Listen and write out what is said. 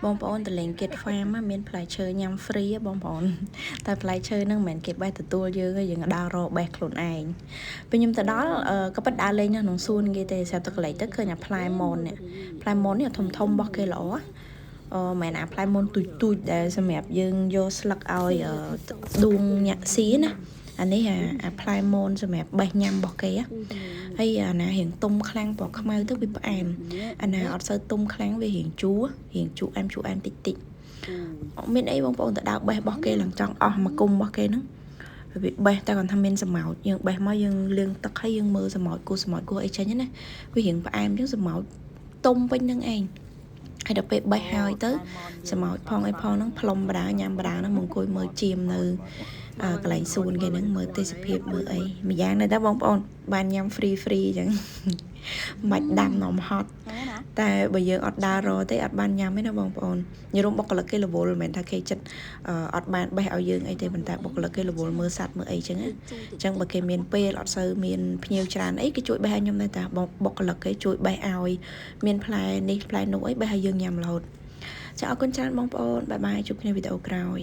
បងប្អូនតលេងគិត farm មានផ្លែឈើញ៉ាំ free បងប្អូនតែផ្លែឈើហ្នឹងមិនមែនគេបេះទទួលយើងទេយើងដើររកបេះខ្លួនឯងពេលខ្ញុំទៅដល់ក៏ប៉ិតដើរលេងនៅក្នុងសួនគេទេស្រាប់តែកន្លែងទៅឃើញអាផ្លែមននេះផ្លែមននេះធំធំរបស់គេល្អមែនអាផ្លែមនទូចទូចដែលសម្រាប់យើងយកស្លឹកឲ្យដួងញាក់ស៊ីណាអានេះអាផ្លែមនសម្រាប់បេះញ៉ាំរបស់គេហើយអាណារៀងទុំខ្លាំងពណ៌ខ្មៅទៅវាផ្អែមអាណាអត់សូវទុំខ្លាំងវារៀងជូរអែមតិចតិចមានអីបងប្អូនទៅដើរបេះរបស់គេឡើងចង់អស់មកគុំរបស់គេហ្នឹងវាបេះតែគាត់ថាមានសម្ោចយើងបេះមកយើងលាងទឹកហើយយើងមើលសម្ោចគោះអីចេញណាវារៀងផ្អែមចឹងសម្ោចទុំពេញនឹងឯងហើយដល់ពេលបេះហើយទៅសម្ោចផងអីផងហ្នឹងផ្លុំបដាញ៉ាំបដាហ្នឹងមកអង្គុយមើលជាមនៅកន្លែងសួនគេហ្នឹងមើលទេសភាពមើលអីម្យ៉ាងដែរបងប្អូនបានញ៉ាំ free អញ្ចឹងមិនដាំនំហត់តែបើយើងអត់ដើររទេអត់បានញ៉ាំទេណាបងប្អូនញរំបុគ្គលិកគេរវល់មិនមែនថាគេចិត្តអត់បានបេះឲ្យយើងអីទេប៉ុន្តែបុគ្គលិកគេរវល់មើលសัตว์មើលអីចឹងណាអញ្ចឹងបើគេមានពេលអត់សូវមានភ្ញៀវច្រើនអីគេជួយបេះឲ្យខ្ញុំដែរតាបុគ្គលិកគេជួយបេះឲ្យមានផ្លែនេះផ្លែនោះអីបេះឲ្យយើងញ៉ាំរហូតចាអរគុណច្រើនបងប្អូនបាយបាយជួបគ្នាវីដេអូក្រោយ